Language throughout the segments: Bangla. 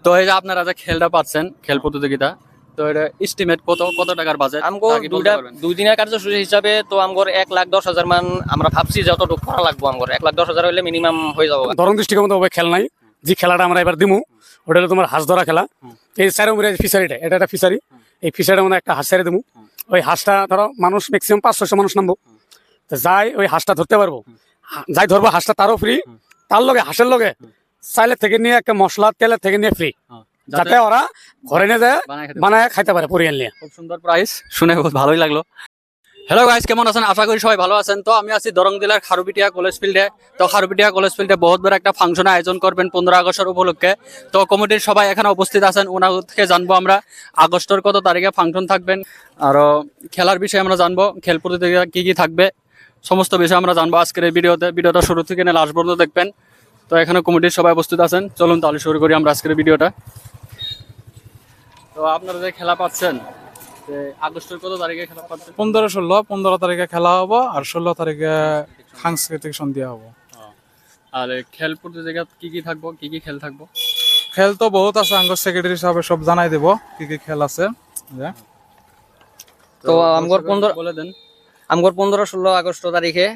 তো এই যে আপনারা যে খেলটা পাচ্ছেন, খেল প্রতিযোগিতা, তো এটা এস্টিমেট কত টাকার বাজেট? আমগো দুই দিনের কার্যসূচি হিসাবে তো আমগোর 1,10,000 মান আমরা ভাবছি যতটুকু করা লাগবো। আমগোর 1,10,000 হইলে মিনিমাম হয়ে যাবো। ধরন দৃষ্টিকোণ হবে খেল নাই, যে খেলাটা আমরা এবার দিমু ওটা হলো তোমার হাঁস ধরা খেলা। এই চার নম্বরের ফিশারিটা, এটা একটা ফিশারি। এই ফিশারিটা মানে একটা হাঁস ছেড়ে দেবো। ওই হাঁসটা ধরো মানুষ ম্যাক্সিমাম 500 মানুষ নামবো, তো যাই ওই হাঁসটা ধরতে পারবো, যাই ধরবো হাঁসটা তারও ফ্রি, তার লগে হাঁসের লগে চাইলের থেকে নিয়ে একটা মশলা তেলের থেকে নিয়ে ফ্রি, যাতে ওরা ঘরে নিয়ে যায় বানায় খাইতে পারে পরিয়াল নিয়ে। খুব সুন্দর প্রাইস, শুনে খুব ভালোই লাগলো। হ্যালো গাইস, কেমন আছেন? আশা করি সবাই ভালো আছেন। তো আমি আছি দরং জেলার খারুপিটিয়া কলেজ ফিল্ডে। তো খারুপিটিয়া কলেজ ফিল্ডে বহুত বড় একটা ফাংশন আয়োজন করবেন 15 আগস্টের উপলক্ষে। তো কমিটির সবাই এখানে উপস্থিত আছেন, ওনার থেকে জানবো আমরা আগস্টের কত তারিখে ফাংশন থাকবেন, আরো খেলার বিষয়ে আমরা জানবো, খেল প্রতিযোগিতা কি থাকবে, সমস্ত বিষয় আমরা জানবো আজকের এই ভিডিওটা শুরু থেকে নিয়ে লাস্ট পর্যন্ত দেখবেন। তো এখানে কমিটির সবাই উপস্থিত আছেন, চলুন তাহলে শুরু করি আমরা আজকের ভিডিওটা। তো আপনারা যে খেলা পাচ্ছেন, আগস্টের কত তারিখে খেলা পাচ্ছেন? 15 তারিখে খেলা হবো, আর 16 তারিখে সাংস্কৃতিক সন্ধ্যা হবো। আর খেল প্রতিযোগিতা কি থাকবো, কি খেল থাকবো? খেল তো বহুত আছে, আঙ্গর সেক্রেটারি হিসাবে সব জানাই দেবো কি খেল আছে। তো আমগোর 15 বলে দেন। আমগোর 15-16 আগস্ট তারিখে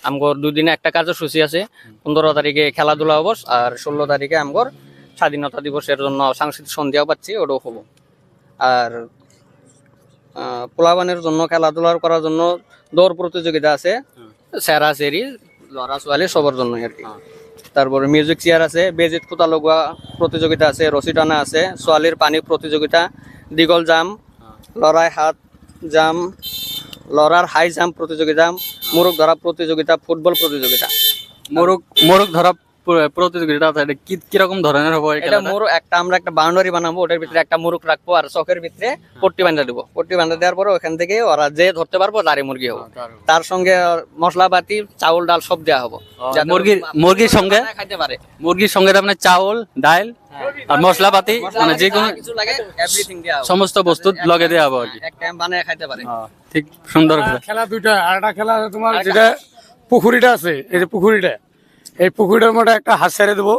আমগোর 2 দিনে একটা কার্যসূচি আছে। 15 তারিখে খেলাধুলা হবো, আর 16 তারিখে আমগোর স্বাধীনতা দিবসের জন্য সাংস্কৃতিক সন্ধ্যাও পাচ্ছি, ওটাও হবো। আর পোলাবানের জন্য খেলাধুলা করার জন্য দৌড় প্রতিযোগিতা আছে, সেরা সেরি লড়া ছোয়ালি সবার জন্য আর কি। তারপরে মিউজিক চেয়ার আছে, বেজিত খুঁতা লগোয়া প্রতিযোগিতা আছে, রশি টানা আছে, ছোয়ালির পানি প্রতিযোগিতা, দীঘল জাম্প, লড়াই হাত জাম্প, লড়ার হাই জাম্প প্রতিযোগিতা, মোরগ ধরা প্রতিযোগিতা, ফুটবল প্রতিযোগিতা। মোরগ ধরা প্রতিযোগিতা এটা কিরকম ধরনের হবে? এটা মোরগ আমরা একটা বাউন্ডারি বানাবো, ওটার ভিতরে একটা মোরগ রাখবো, আর চকের ভিতরে পট্টি বান্ধা দেবো। পট্টি বান্ধা দেওয়ার পরে ওখান থেকে ওরা যে ধরতে পারবো তারই মুরগি হবো। তার সঙ্গে মশলাপাতি, চাউল ডাল সব দেওয়া হবো, মুরগির সঙ্গে খাইতে পারে। মুরগির সঙ্গে মানে চাউল ডাল আর মশলাপাতি, মানে যে কোনো কিছু লাগে এভরিথিং দেওয়া হবে, সমস্ত বস্তু লগে দেওয়া হবে আর কি। এক টাইম বানায় খাইতে পারে। ঠিক সুন্দর খেলা দুইটা, আর একটা খেলা তোমার যেটা পুকুরিটা আছে, এই যে পুকুরিটা, এই পুকুরিটার মধ্যে একটা হাঁস ছেড়ে দেবো।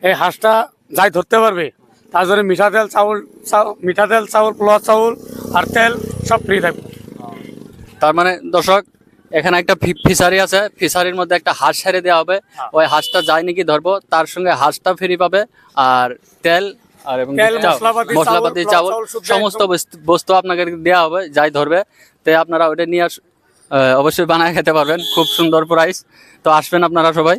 এই হাঁসটা যাই ধরতে পারবে তার জন্য মিঠাতেল চাউল পোলা চাউল আর তেল সব ফ্রি থাকবে। তার মানে দর্শক, এখানে একটা ফিশারি আছে, ফিশারির মধ্যে একটা হাঁস ছেড়ে দেওয়া হবে। ওই হাঁসটা যাই নাকি ধরবো তার সঙ্গে হাঁসটা ফ্রি পাবে, আর তেল আর এবং মশলাপাতি চাউল সমস্ত বস্তু আপনাকে দেওয়া হবে যাই ধরবে। তো আপনারা ওইটা নিয়ে অবশ্যই বানায় খেতে পারবেন, খুব সুন্দর প্রাইস। তো আসবেন আপনারা সবাই।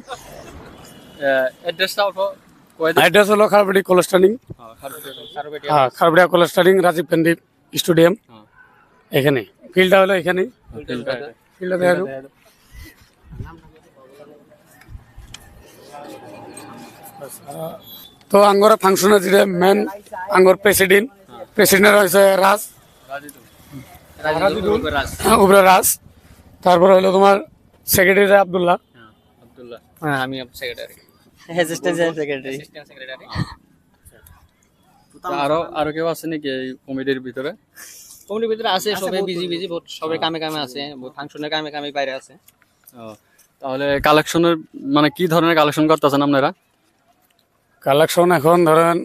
অ্যাড্রেস হলো খারুপিটিয়া কোলেস্টারিং, খারুপিটিয়া কোলেস্টারিং, রাজীব গান্ধী স্টেডিয়াম। এখানে ফিল্ডটা হলো এখানে, ফিল্ডটা দেখা যাবে। তো আঙ্গর ফাংশনের যেটা মেন আঙ্গর প্রেসিডেন্ট হয়েছে উপরে রাজ। তারপরে হলো তোমার সেক্রেটারি আব্দুল্লাহ। হ্যাঁ, আমি সেক্রেটারি। আরো কেউ আছে নাকি এই কমিটির ভিতরে? কমিটির ভিতরে আছে, সবাই বিজি সবাই কামে আছে, ফাংশনের কামে বাইরে আছে। তাহলে কালেকশনের মানে কি ধরনের কালেকশন করতেছেন আপনারা? কালেকশন এখন ধরেন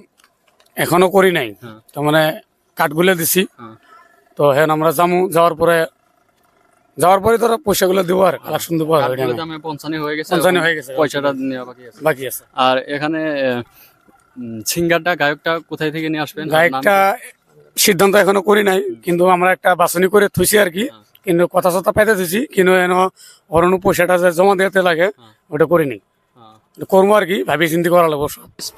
এখনো করি নাই, তো মানে কাঠগুলো দিছি। তো হ্যাঁ আমরা যাওয়ার পরে ধরো পয়সাগুলো দেবো, আর কালেকশন দেবো। পঞ্চানি হয়ে গেছে, পয়সাটা নেওয়া বাকি আছে। আর এখানে সিঙ্গারটা গায়কটা কোথায় থেকে নিয়ে আসবেন? গায়কটা সিদ্ধান্ত এখনো করি নাই, কিন্তু আমরা একটা বাছনি করে থুইছি আর কি, কিন্তু কথা সতা পেতে থুইছি, কিন্তু অরণ্য পয়সাটা যে জমা দিতে লাগে ওটা করিনি, করবো আর কি, ভাবি চিন্তা করা লাগবো।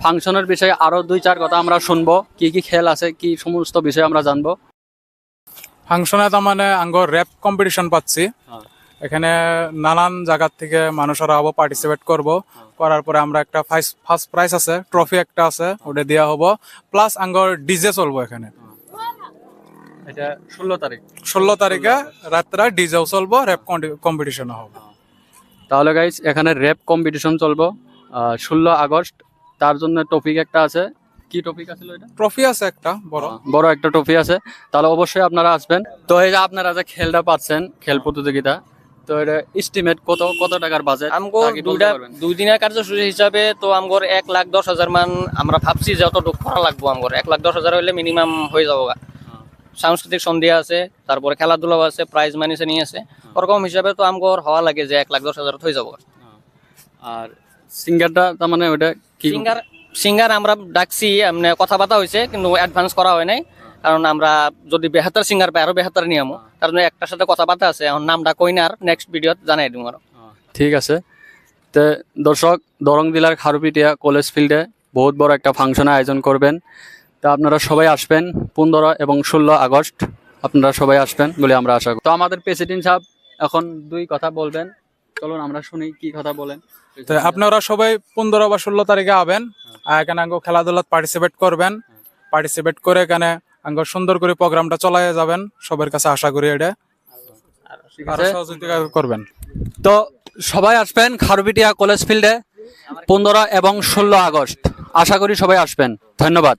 ফাংশনের বিষয়ে আরো 2-4 কথা আমরা শুনবো, কি খেল আছে, কি সমস্ত বিষয় আমরা জানবো। ফাংশনে তার মানে আঙ্গর র্যাপ কম্পিটিশন পাচ্ছি। এখানে নানান জায়গার থেকে মানুষরা হবো, পার্টিসিপেট করবো। করার পরে আমরা একটা ফার্স্ট প্রাইজ আছে, ট্রফি একটা আছে, ওটা দেওয়া হবো। প্লাস আঙ্গর ডিজে চলবো এখানে। এটা 16 তারিখে রাত্রে ডিজেও চলবো, র্যাপ কম্পিটিশন হবে। তাহলে গাইস, এখানে র্যাপ কম্পিটিশন চলবো 16 আগস্ট। তার জন্য টপিক একটা আছে। কি টপিক আছে? ট্রফি আছে একটা বড় একটা ট্রফি আছে। তাহলে অবশ্যই আপনারা আসবেন। তো এই যে আপনারা যে খেলটা পাচ্ছেন, খেল প্রতিযোগিতা, তো এটা এস্টিমেট কত টাকার বাজেট আমগো দুই দিনের কার্যসূচি হিসাবে তো আমগোর 1,10,000 মান আমরা ভাবছি যতটুকু করা লাগবো আমগোর 1,10,000 হইলে মিনিমাম হয়ে যাবো গা। সাংস্কৃতিক সন্ধ্যা আছে, তারপরে খেলাধুলাও আছে, প্রাইজ মানি নিয়ে আছে, ওরকম হিসাবে তো আমগোর হওয়া লাগে যে 1,10,000 হয়ে যাবো গা। আর সিঙ্গারটা তার মানে ওটা কি সিঙ্গার আমরা ডাকছি, এমনি কথাবার্তা হয়েছে কিন্তু অ্যাডভান্স করা হয় নাই, কারণ আমরা যদি বেহাতার সিঙ্গার পাই আরো বেহাতার নিয়ম, তার জন্য একটার সাথে কথাবার্তা আছে, এখন নামটা কই না, আর নেক্সট ভিডিওত জানাই দিব আরো। ঠিক আছে। তো দর্শক, দরং জেলার খারুপিটিয়া কলেজ ফিল্ডে বহুত বড় একটা ফাংশন আয়োজন করবেন। তা আপনারা সবাই আসবেন 15 এবং 16 আগস্ট, আপনারা সবাই আসবেন বলে আমরা আশা করি। তো আমাদের প্রেসিডেন্ট সাহেব এখন 2 কথা বলবেন, চলুন আমরা শুনি কি কথা বলেন। তো আপনারা সবাই 15 বা 16 তারিখে আবেন, আর এখানে আঙ্গ খেলাধুলাত পার্টিসিপেট করবেন। পার্টিসিপেট করে এখানে আঙ্গ সুন্দর করে প্রোগ্রামটা চালায় যাবেন, সবার কাছে আশা করি এটা আর সহযোগিতা করবেন। তো সবাই আসবেন খারুপিটিয়া কলেজ ফিল্ডে 15 এবং 16 আগস্ট, আশা করি সবাই আসবেন। ধন্যবাদ।